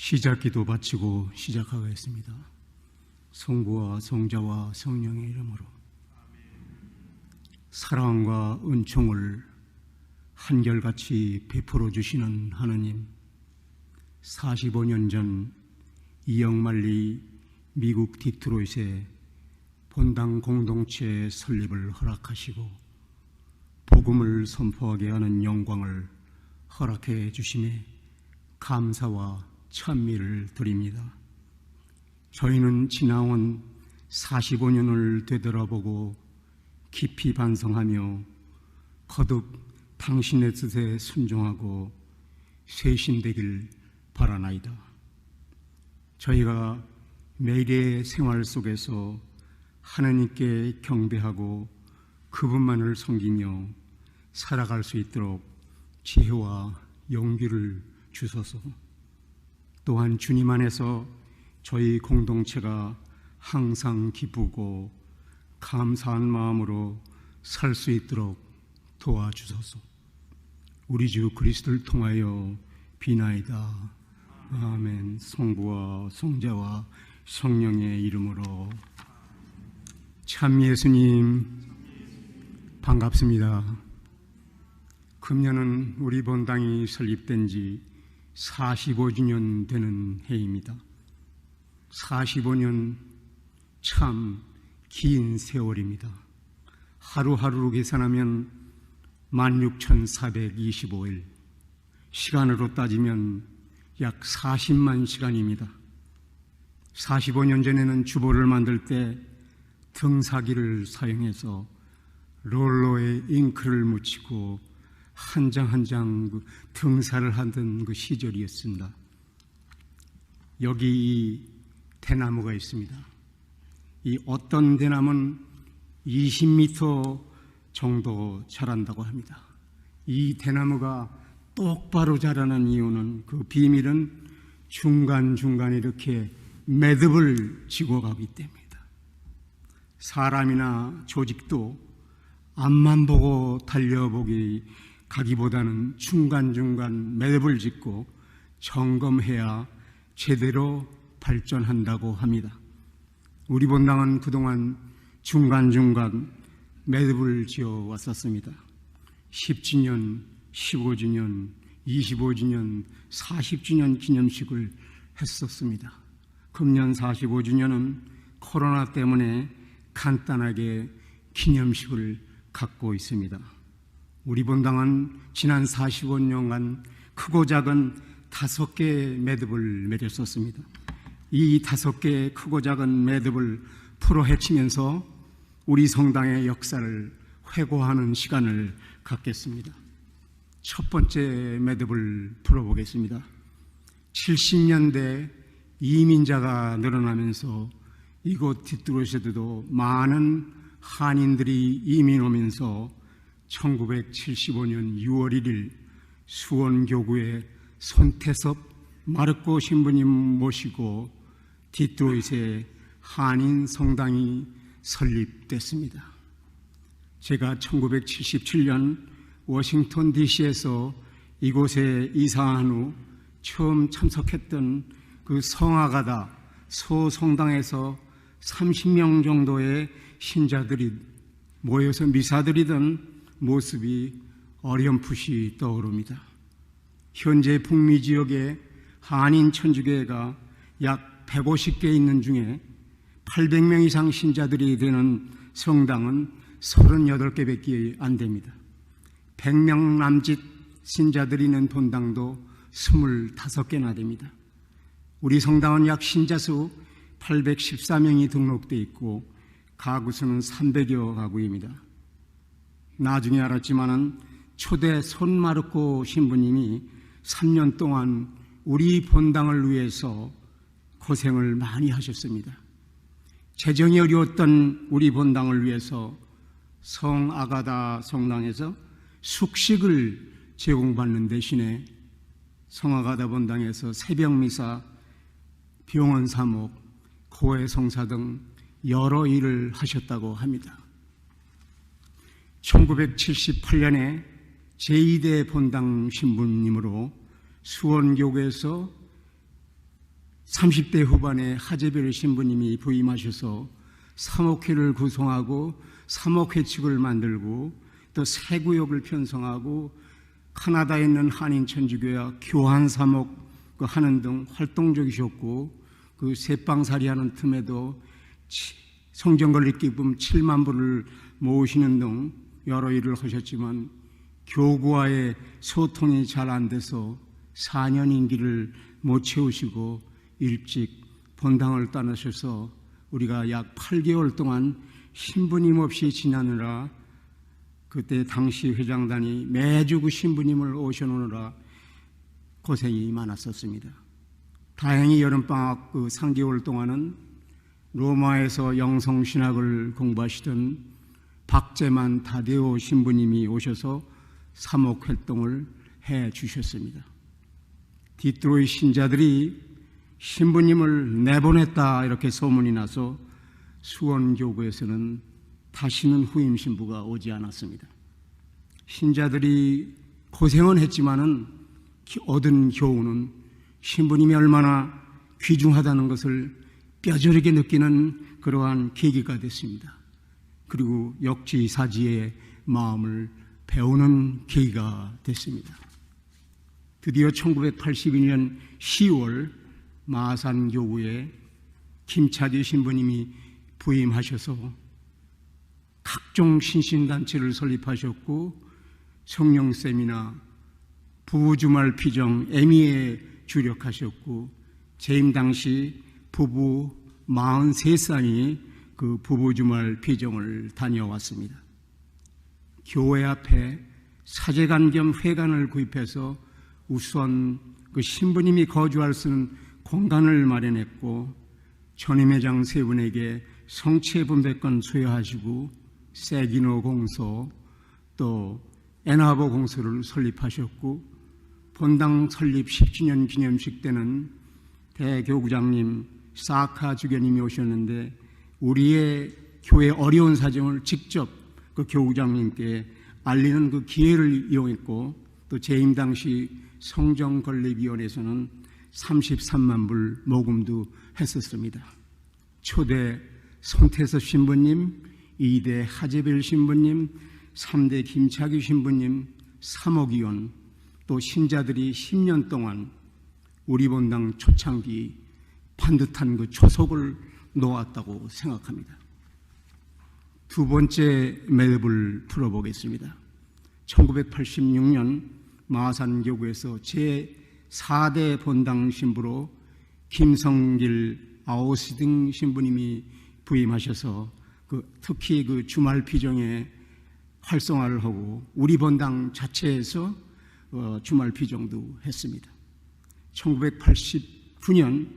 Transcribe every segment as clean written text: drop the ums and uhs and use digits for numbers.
시작기도 바치고 시작하겠습니다. 성부와 성자와 성령의 이름으로. 사랑과 은총을 한결같이 베풀어 주시는 하느님, 45년 전 이영만리 미국 디트로이트의 본당 공동체 설립을 허락하시고 복음을 선포하게 하는 영광을 허락해 주심에 감사와 찬미를 드립니다. 저희는 지나온 45년을 되돌아보고 깊이 반성하며 거듭 당신의 뜻에 순종하고 쇄신되길 바라나이다. 저희가 매일의 생활 속에서 하나님께 경배하고 그분만을 섬기며 살아갈 수 있도록 지혜와 용기를 주소서. 또한 주님 안에서 저희 공동체가 항상 기쁘고 감사한 마음으로 살 수 있도록 도와주소서. 우리 주 그리스도를 통하여 비나이다. 아멘. 성부와 성자와 성령의 이름으로. 참 예수님 반갑습니다. 금년은 우리 본당이 설립된 지 45주년 되는 해입니다. 45년 참 긴 세월입니다. 하루하루로 계산하면 16,425일, 시간으로 따지면 약 40만 시간입니다. 45년 전에는 주보를 만들 때 등사기를 사용해서 롤러에 잉크를 묻히고 한 장 한 장 등사를 하던 그 시절이었습니다. 여기 이 대나무가 있습니다. 이 어떤 대나무는 20m 정도 자란다고 합니다. 이 대나무가 똑바로 자라는 이유는, 그 비밀은 중간중간에 이렇게 매듭을 지고 가기 때문입니다. 사람이나 조직도 앞만 보고 가기보다는 중간중간 매듭을 짓고 점검해야 제대로 발전한다고 합니다. 우리 본당은 그동안 중간중간 매듭을 지어 왔었습니다. 10주년, 15주년, 25주년, 40주년 기념식을 했었습니다. 금년 45주년은 코로나 때문에 간단하게 기념식을 갖고 있습니다. 우리 본당은 지난 45년간 크고 작은 5개의 매듭을 맺었었습니다. 이 5개의 크고 작은 매듭을 풀어헤치면서 우리 성당의 역사를 회고하는 시간을 갖겠습니다. 첫 번째 매듭을 풀어보겠습니다. 70년대 이민자가 늘어나면서 이곳 디트로이트에도 많은 한인들이 이민 오면서 1975년 6월 1일 수원교구에 손태섭 마르코 신부님 모시고 디트로이트에 한인 성당이 설립됐습니다. 제가 1977년 워싱턴 DC에서 이곳에 이사한 후 처음 참석했던 그 성아가다 소성당에서 30명 정도의 신자들이 모여서 미사드리던 모습이 어렴풋이 떠오릅니다. 현재 북미 지역에 한인 천주교회가 약 150개 있는 중에 800명 이상 신자들이 되는 성당은 38개밖에 안 됩니다. 100명 남짓 신자들이 있는 본당도 25개나 됩니다. 우리 성당은 약 신자수 814명이 등록되어 있고 가구수는 300여 가구입니다. 나중에 알았지만은 초대 손마르코 신부님이 3년 동안 우리 본당을 위해서 고생을 많이 하셨습니다. 재정이 어려웠던 우리 본당을 위해서 성아가다 성당에서 숙식을 제공받는 대신에 성아가다 본당에서 새벽미사, 병원 사목, 고해 성사 등 여러 일을 하셨다고 합니다. 1978년에 제2대 본당 신부님으로 수원교구에서 30대 후반에 하재별 신부님이 부임하셔서 사목회를 구성하고 사목회 측을 만들고 또 새 구역을 편성하고 카나다에 있는 한인천주교와 교환 사목 하는 등 활동적이셨고 그 새빵살이하는 틈에도 성경 건립 기금 7만 불을 모으시는 등 여러 일을 하셨지만 교구와의 소통이 잘 안 돼서 4년 임기를 못 채우시고 일찍 본당을 떠나셔서 우리가 약 8개월 동안 신부님 없이 지나느라 그때 당시 회장단이 매주 그 신부님을 오셔놓으라 고생이 많았었습니다. 다행히 여름방학 그 3개월 동안은 로마에서 영성신학을 공부하시던 박재만 다데오 신부님이 오셔서 사목활동을 해 주셨습니다. 디트로이 신자들이 신부님을 내보냈다 이렇게 소문이 나서 수원교구에서는 다시는 후임 신부가 오지 않았습니다. 신자들이 고생은 했지만은 얻은 교훈은 신부님이 얼마나 귀중하다는 것을 뼈저리게 느끼는 그러한 계기가 됐습니다. 그리고 역지사지의 마음을 배우는 계기가 됐습니다. 드디어 1982년 10월 마산교구에 김차지 신부님이 부임하셔서 각종 신신단체를 설립하셨고 성령세미나 부부주말 피정 에미에 주력하셨고 재임 당시 부부 43쌍이 그 부부주말 피정을 다녀왔습니다. 교회 앞에 사제관 겸 회관을 구입해서 우선 그 신부님이 거주할 수 있는 공간을 마련했고 전임회장 세 분에게 성체 분배권 수여하시고 세기노 공소 또 애나보 공소를 설립하셨고 본당 설립 10주년 기념식 때는 대교구장님 사카 주교님이 오셨는데 우리의 교회 어려운 사정을 직접 그 교구장님께 알리는 그 기회를 이용했고 또 재임 당시 성정건립위원회에서는 33만 불 모금도 했었습니다. 초대 손태섭 신부님, 2대 하재별 신부님, 3대 김차기 신부님, 사목위원, 또 신자들이 10년 동안 우리 본당 초창기 반듯한 그 초석을 놓았다고 생각합니다. 두 번째 매듭을 풀어보겠습니다. 1986년 마산교구에서 제4대 본당 신부로 김성길 아우스딩 신부님이 부임하셔서 특히 그 주말 피정에 활성화를 하고 우리 본당 자체에서 주말 피정도 했습니다. 1989년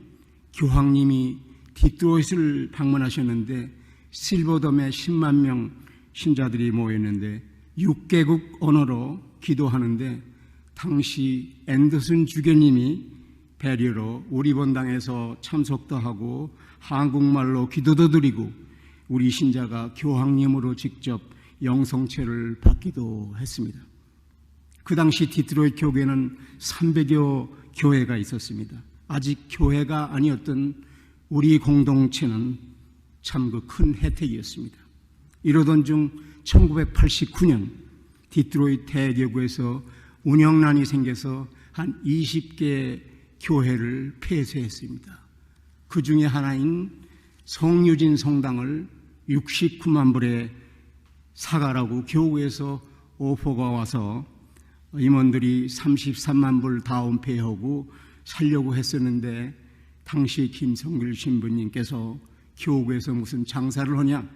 교황님이 디트로이트를 방문하셨는데 실버덤에 10만 명 신자들이 모였는데 6개국 언어로 기도하는데 당시 앤더슨 주교님이 배려로 우리 본당에서 참석도 하고 한국말로 기도도 드리고 우리 신자가 교황님으로 직접 영성체를 받기도 했습니다. 그 당시 디트로이트 교회는 300여 교회가 있었습니다. 아직 교회가 아니었던 우리 공동체는 참 그 큰 혜택이었습니다. 이러던 중 1989년 디트로이트 대교구에서 운영난이 생겨서 한 20개 교회를 폐쇄했습니다. 그 중에 하나인 성유진 성당을 69만 불에 사가라고 교구에서 오퍼가 와서 임원들이 33만 불 다운페이하고 살려고 했었는데 당시 김성길 신부님께서 교구에서 무슨 장사를 하냐,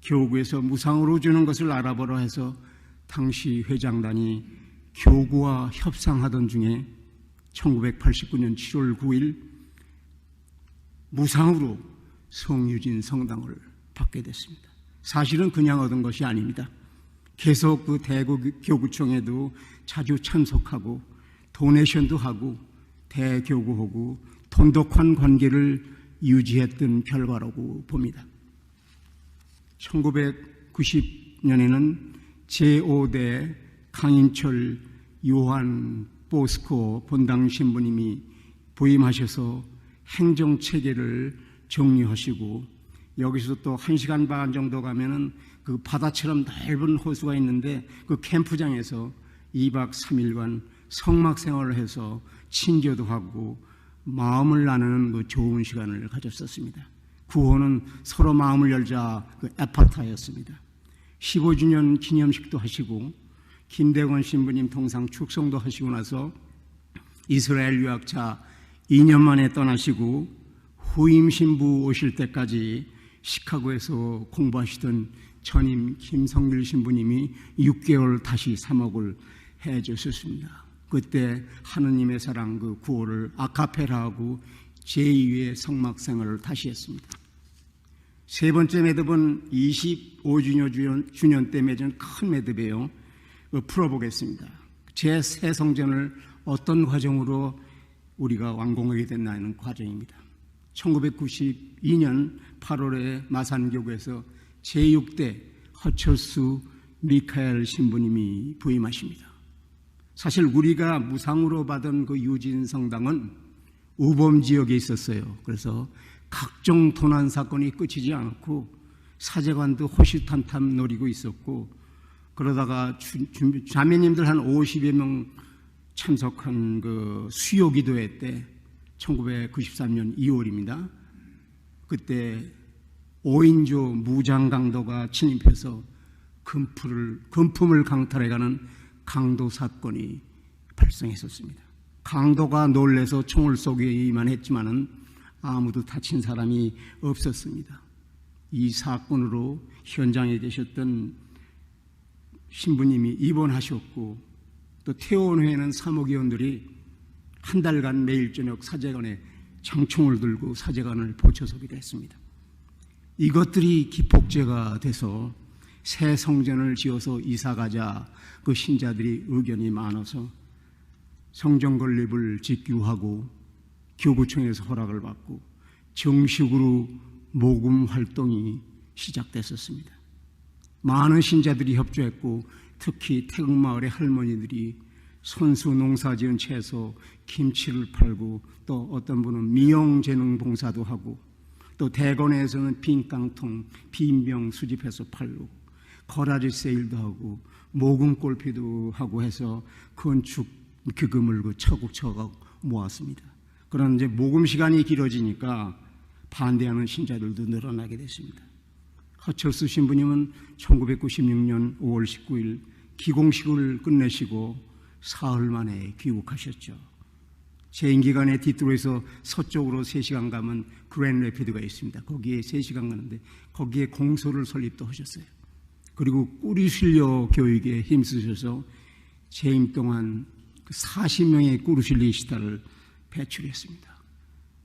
교구에서 무상으로 주는 것을 알아보라 해서 당시 회장단이 교구와 협상하던 중에 1989년 7월 9일 무상으로 성유진 성당을 받게 됐습니다. 사실은 그냥 얻은 것이 아닙니다. 계속 그 대구교구청에도 자주 참석하고 도네이션도 하고 대교구하고 돈독한 관계를 유지했던 결과라고 봅니다. 1990년에는 제5대 강인철 요한 보스코 본당 신부님이 부임하셔서 행정체계를 정리하시고, 여기서 또 1시간 반 정도 가면은 그 바다처럼 넓은 호수가 있는데 그 캠프장에서 2박 3일간 성막 생활을 해서 친교도 하고 마음을 나누는 그 좋은 시간을 가졌었습니다. 구호는 서로 마음을 열자 그 에파타였습니다. 15주년 기념식도 하시고 김대건 신부님 동상 축성도 하시고 나서 이스라엘 유학차 2년 만에 떠나시고 후임 신부 오실 때까지 시카고에서 공부하시던 전임 김성길 신부님이 6개월 다시 사목을 해주셨습니다. 그때 하느님의 사랑 그 구호를 아카페라하고 제2의 성막생활을 다시 했습니다. 세 번째 매듭은 25주년 때 맺은 큰 매듭이에요. 풀어보겠습니다. 제3 성전을 어떤 과정으로 우리가 완공하게 됐나는 과정입니다. 1992년 8월에 마산교구에서 제6대 허철수 미카엘 신부님이 부임하십니다. 사실 우리가 무상으로 받은 그 유진성당은 우범 지역에 있었어요. 그래서 각종 도난 사건이 끝이지 않고 사제관도 호시탐탐 노리고 있었고, 그러다가 자매님들 한 50여 명 참석한 그 수요 기도회 때 1993년 2월입니다. 그때 5인조 무장강도가 침입해서 금품을 강탈해가는 강도 사건이 발생했었습니다. 강도가 놀래서 총을 쏘기만 했지만은 아무도 다친 사람이 없었습니다. 이 사건으로 현장에 계셨던 신부님이 입원하셨고, 또 퇴원 후에는 사목위원들이 한 달간 매일 저녁 사제관에 장총을 들고 사제관을 보초서기도 했습니다. 이것들이 기폭제가 돼서 새 성전을 지어서 이사가자 그 신자들이 의견이 많아서 성전 건립을 직규하고 교구청에서 허락을 받고 정식으로 모금 활동이 시작됐었습니다. 많은 신자들이 협조했고, 특히 태극마을의 할머니들이 손수 농사지은 채소, 김치를 팔고, 또 어떤 분은 미용재능 봉사도 하고, 또 대건에서는 빈 깡통, 빈병 수집해서 팔고, 거라지 세일도 하고, 모금 골피도 하고 해서 건축 기금을 차곡차곡 모았습니다. 그런 이제 모금 시간이 길어지니까 반대하는 신자들도 늘어나게 됐습니다. 허철수 신부님은 1996년 5월 19일 기공식을 끝내시고 사흘 만에 귀국하셨죠. 재임 기간에 디트로이트에서 서쪽으로 3시간 가면 그랜드 레피드가 있습니다. 거기에 3시간 가는데 거기에 공소를 설립도 하셨어요. 그리고 꾸리실려 교육에 힘쓰셔서 재임 동안 40명의 꾸리실리 시다를 배출했습니다.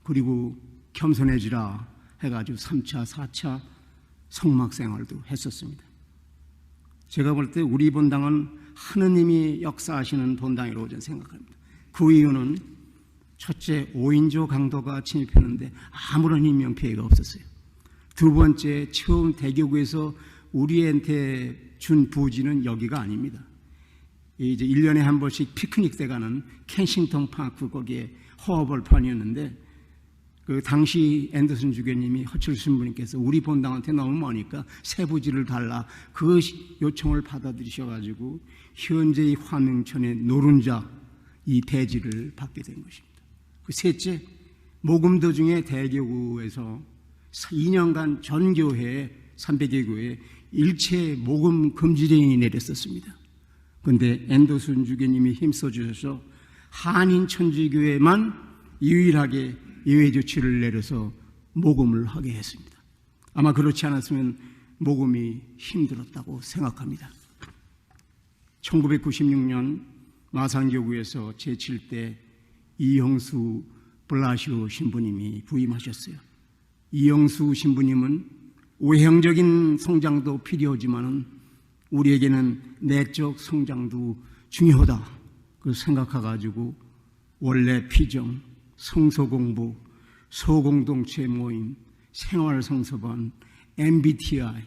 그리고 겸손해지라 해가지고 3차, 4차 성막 생활도 했었습니다. 제가 볼 때 우리 본당은 하느님이 역사하시는 본당이라고 저는 생각합니다. 그 이유는 첫째, 5인조 강도가 침입했는데 아무런 인명피해가 없었어요. 두 번째, 처음 대교구에서 우리한테 준 부지는 여기가 아닙니다. 이제 1년에 한 번씩 피크닉 때 가는 켄싱턴 파크, 거기에 허허벌판이었는데, 그 당시 앤더슨 주교님이 허철수 신부님께서 우리 본당한테 너무 머니까 새 부지를 달라, 그 요청을 받아들이셔가지고 현재의 화명천의 노른자 이 대지를 받게 된 것입니다. 그 셋째, 모금도 중에 대교구에서 2년간 전 교회에 300여 교회에 일체 모금 금지령이 내렸었습니다. 그런데 앤더슨 주교님이 힘써 주셔서 한인 천주교회만 유일하게 예외 조치를 내려서 모금을 하게 했습니다. 아마 그렇지 않았으면 모금이 힘들었다고 생각합니다. 1996년 마산교구에서 제7대 이영수 블라시오 신부님이 부임하셨어요. 이영수 신부님은 외형적인 성장도 필요하지만은 우리에게는 내적 성장도 중요하다 그 생각해가지고 원래 피정, 성서공부, 소공동체 모임, 생활성서반, MBTI,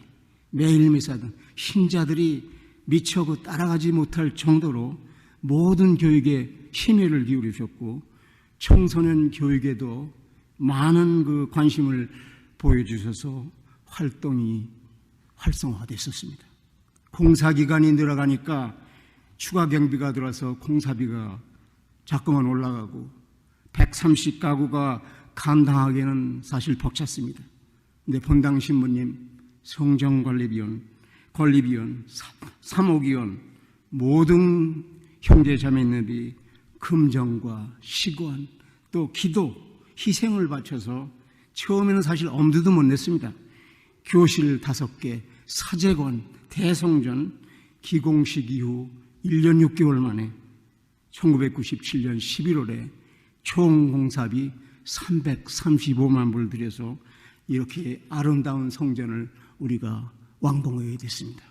매일미사 등 신자들이 미처 따라가지 못할 정도로 모든 교육에 심혈을 기울이셨고 청소년 교육에도 많은 그 관심을 보여주셔서 활동이 활성화됐었습니다. 공사기간이 늘어가니까 추가 경비가 들어서 공사비가 자꾸만 올라가고 130가구가 감당하기에는 사실 벅찼습니다. 근데 본당 신부님, 성정관리비원, 관리비원, 사목위원, 모든 형제자매님들이 금정과 시관, 또 기도, 희생을 바쳐서 처음에는 사실 엄두도 못 냈습니다. 교실 5개, 사제관, 대성전, 기공식 이후 1년 6개월 만에 1997년 11월에 총 공사비 335만 불을 들여서 이렇게 아름다운 성전을 우리가 완공하게 됐습니다.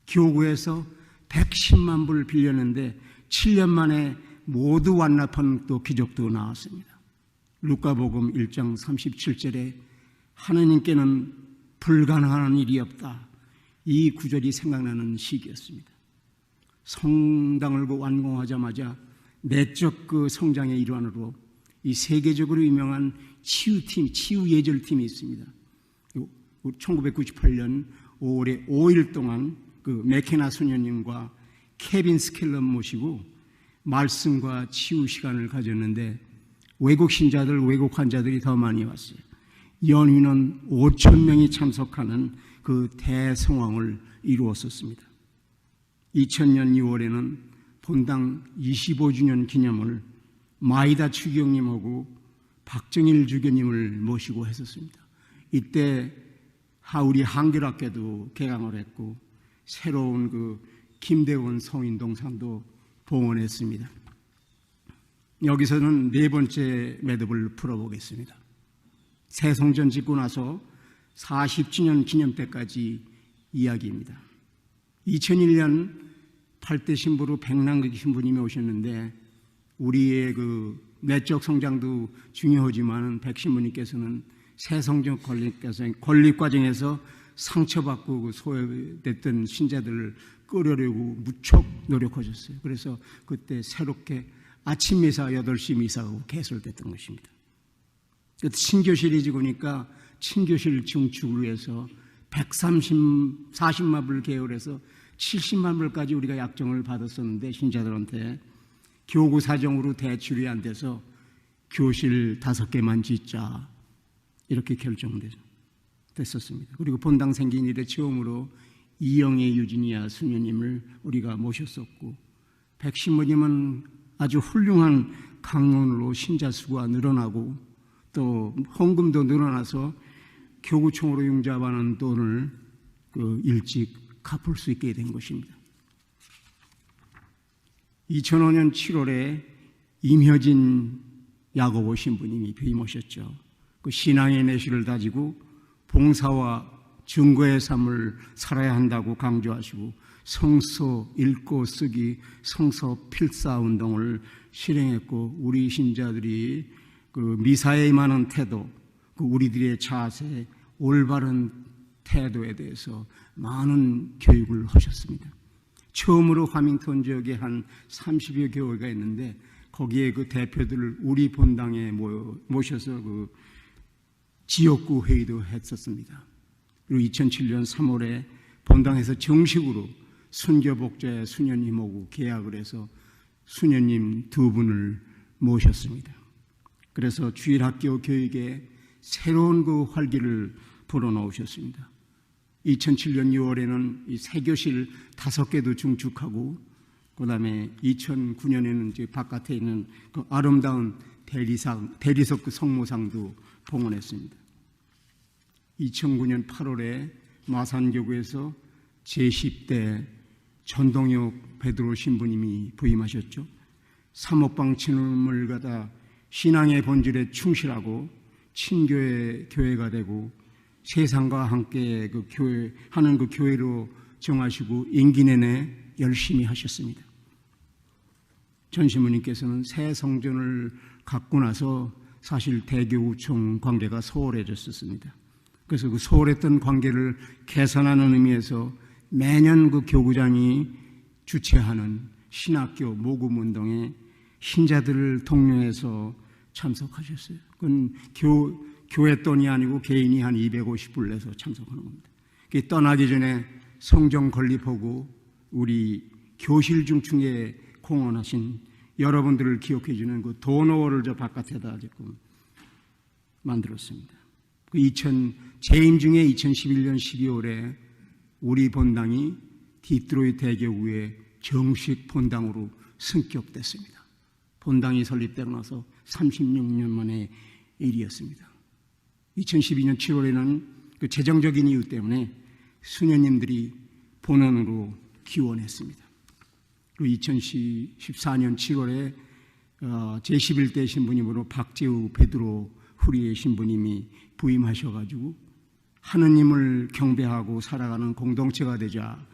교구에서 110만 불을 빌렸는데 7년 만에 모두 완납한 또 기적도 나왔습니다. 루카복음 1장 37절에 하나님께는 불가능한 일이 없다. 이 구절이 생각나는 시기였습니다. 성당을 완공하자마자 내적 그 성장의 일환으로 이 세계적으로 유명한 치유팀, 치유예절팀이 있습니다. 1998년 5월에 5일 동안 그 맥케나 소녀님과 케빈 스켈럼 모시고 말씀과 치유 시간을 가졌는데 외국 신자들, 외국 환자들이 더 많이 왔어요. 연인원 5,000명이 참석하는 그 대성황을 이루었었습니다. 2000년 2월에는 본당 25주년 기념을 마이다 추기경님하고 박정일 주교님을 모시고 했었습니다. 이때 우리 한결학교도 개강을 했고 새로운 그 김대원 성인동상도 봉헌했습니다. 여기서는 4번째 매듭을 풀어보겠습니다. 새 성전 짓고 나서 40주년 기념 때까지 이야기입니다. 2001년 8대 신부로 백남기 신부님이 오셨는데 우리의 그 내적 성장도 중요하지만 백 신부님께서는 새 성전 건립 과정에서 상처받고 소외됐던 신자들을 끌어내고 무척 노력하셨어요. 그래서 그때 새롭게 아침 미사 8시 미사가 개설됐던 것입니다. 친교실이 지고니까 친교실 증축을 위해서 40만 불 계열해서 70만 불까지 우리가 약정을 받았었는데 신자들한테 교구 사정으로 대출이 안 돼서 교실 5개만 짓자 이렇게 결정됐었습니다. 그리고 본당 생긴 이래 처음으로 이영애 유진이야 수녀님을 우리가 모셨었고 백신부님은 아주 훌륭한 강론으로 신자 수가 늘어나고 또 헌금도 늘어나서 교구총으로 융자받은 돈을 일찍 갚을 수 있게 된 것입니다. 2005년 7월에 임효진 야고보 신부님이 부임하셨죠. 그 신앙의 내실을 다지고 봉사와 증거의 삶을 살아야 한다고 강조하시고 성서 읽고 쓰기, 성서 필사 운동을 실행했고 우리 신자들이 그 미사에 임하는 태도, 그 우리들의 자세, 올바른 태도에 대해서 많은 교육을 하셨습니다. 처음으로 화밍턴 지역에 한 30여 교회가 있는데 거기에 그 대표들을 우리 본당에 모셔서 그 지역구 회의도 했었습니다. 그리고 2007년 3월에 본당에서 정식으로 순교복제 수녀님하고 계약을 해서 수녀님 2분을 모셨습니다. 그래서 주일학교 교육에 새로운 그 활기를 불어넣으셨습니다. 2007년 6월에는 이 새교실 5개도 증축하고 그 다음에 2009년에는 이제 바깥에 있는 그 아름다운 대리석 그 성모상도 봉헌했습니다. 2009년 8월에 마산교구에서 제10대 전동혁 베드로 신부님이 부임하셨죠. 사목방 친음을 갖다 신앙의 본질에 충실하고 친교회 교회가 되고 세상과 함께 그 하는 그 교회로 정하시고 임기 내내 열심히 하셨습니다. 전 신부님께서는 새 성전을 갖고 나서 사실 대교우총 관계가 소홀해졌었습니다. 그래서 그 소홀했던 관계를 개선하는 의미에서 매년 그 교구장이 주최하는 신학교 모금운동에 신자들을 독려해서 참석하셨어요. 그건 교회 돈이 아니고 개인이 한 250불 내서 참석하는 겁니다. 떠나기 전에 성경 건립하고 우리 교실 중층에 공헌하신 여러분들을 기억해 주는 그 도너를 저 바깥에다 지금 만들었습니다. 재임 중에 2011년 12월에 우리 본당이 디트로이트 대교구에 정식 본당으로 승격됐습니다. 본당이 설립되고 나서 36년 만의 일이었습니다. 2012년 7월에는 그 재정적인 이유 때문에 수녀님들이 본원으로 기원했습니다. 그리고 2014년 7월에 제11대 신부님으로 박재우 베드로 후리의 신부님이 부임하셔가지고 하느님을 경배하고 살아가는 공동체가 되자,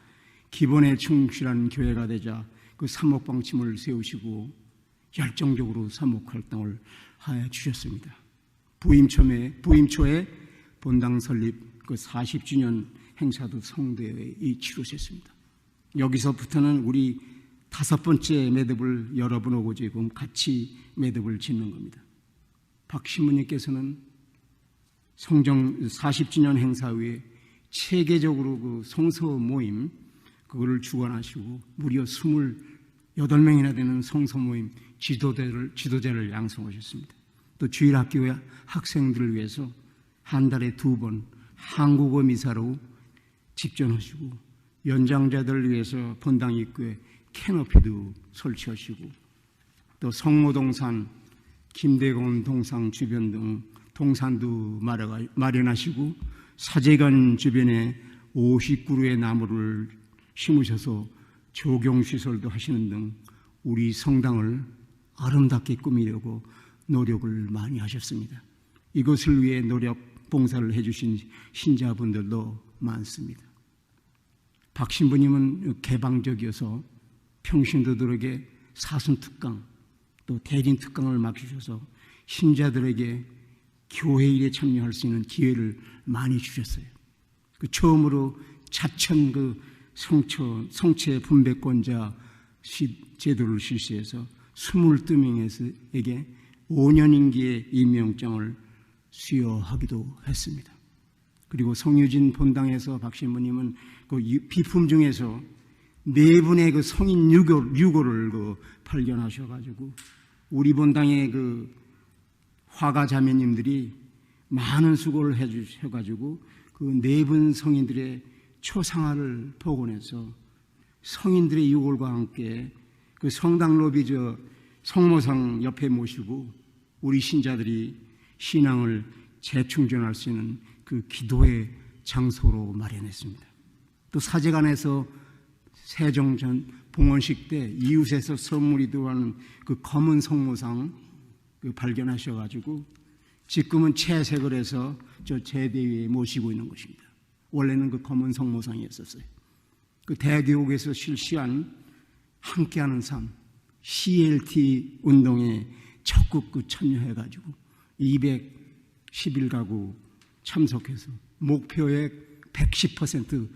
기본에 충실한 교회가 되자 그 사목방침을 세우시고 열정적으로 사목활동을 하여 주셨습니다. 부임 초에 본당 설립 그 40주년 행사도 성대에 치루셨습니다. 여기서부터는 우리 5번째 매듭을 여러분하고 지금 같이 매듭을 짓는 겁니다. 박 신부님께서는 성정 40주년 행사 후에 체계적으로 그 성서 모임 그거를 주관하시고 무려 28명이나 되는 성서 모임 지도자를 양성하셨습니다. 또 주일학교의 학생들을 위해서 한 달에 2번 한국어 미사로 집전하시고 연장자들을 위해서 본당 입구에 캐노피도 설치하시고 또 성모동산, 김대건 동상 주변 등 동산도 마련하시고 사제관 주변에 50그루의 나무를 심으셔서 조경시설도 하시는 등 우리 성당을 아름답게 꾸미려고 노력을 많이 하셨습니다. 이것을 위해 봉사를 해주신 신자분들도 많습니다. 박 신부님은 개방적이어서 평신도들에게 사순특강 또 대림특강을 맡기셔서 신자들에게 교회 일에 참여할 수 있는 기회를 많이 주셨어요. 처음으로 자천 성체 분배권자 제도를 실시해서 22명에게 5년 임기의 임명장을 수여하기도 했습니다. 그리고 성유진 본당에서 박 신부님은 그 비품 중에서 4분의 그 성인 유고를 발견하셔가지고 우리 본당의 그 화가 자매님들이 많은 수고를 해주셔가지고 그 4분 성인들의 초상화를 복원해서 성인들의 유골과 함께 그 성당 로비 성모상 옆에 모시고 우리 신자들이 신앙을 재충전할 수 있는 그 기도의 장소로 마련했습니다. 또 사제관에서 세종전 봉헌식 때 이웃에서 선물이 들어가는 그 검은 성모상 발견하셔가지고 지금은 채색을 해서 저 제대 위에 모시고 있는 것입니다. 원래는 그 검은 성모상이었었어요. 그 대교육에서 실시한 함께하는 삶 CLT 운동에 적극 참여해가지고 211가구 참석해서 목표액 110%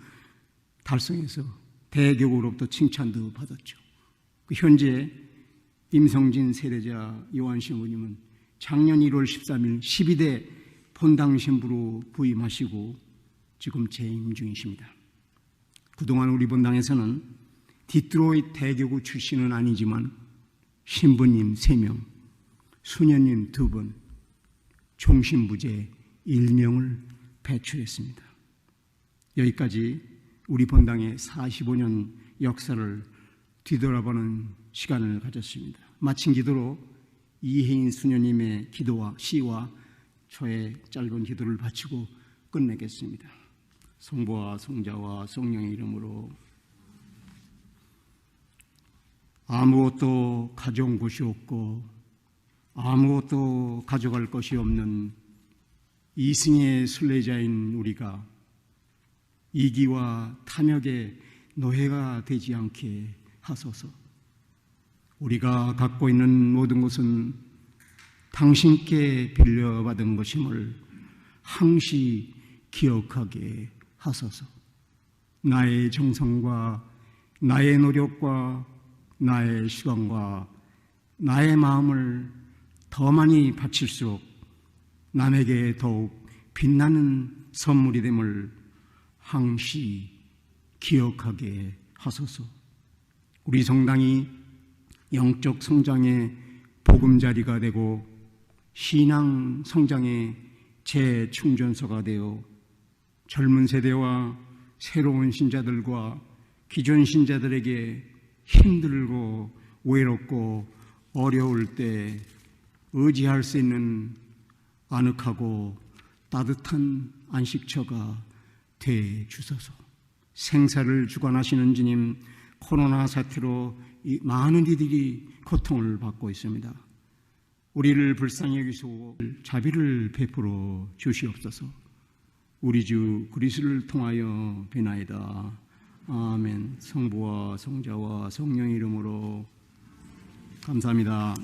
달성해서 대교구로부터 칭찬도 받았죠. 현재 임성진 세례자 요한 신부님은 작년 1월 13일 12대 본당 신부로 부임하시고 지금 재임 중이십니다. 그동안 우리 본당에서는 디트로이트 대교구 출신은 아니지만 신부님 3명, 수녀님 2분, 총신부제 1명을 배출했습니다. 여기까지 우리 본당의 45년 역사를 뒤돌아보는 시간을 가졌습니다. 마친 기도로 이혜인 수녀님의 기도와 시와 저의 짧은 기도를 바치고 끝내겠습니다. 성부와 성자와 성령의 이름으로. 아무것도 가져온 것이 없고 아무것도 가져갈 것이 없는 이승의 순례자인 우리가 이기와 탐욕의 노예가 되지 않게 하소서. 우리가 갖고 있는 모든 것은 당신께 빌려받은 것임을 항시 기억하게 하소서. 나의 정성과 나의 노력과 나의 시간과 나의 마음을 더 많이 바칠수록 남에게 더욱 빛나는 선물이 됨을 항시 기억하게 하소서. 우리 성당이 영적 성장의 보금자리가 되고 신앙 성장의 재충전소가 되어 젊은 세대와 새로운 신자들과 기존 신자들에게 힘들고 외롭고 어려울 때 의지할 수 있는 아늑하고 따뜻한 안식처가 돼 주소서. 생사를 주관하시는 주님, 코로나 사태로 많은 이들이 고통을 받고 있습니다. 우리를 불쌍히 여기시고 자비를 베풀어 주시옵소서. 우리 주 그리스도를 통하여 비나이다. 아멘. 성부와 성자와 성령의 이름으로 감사합니다.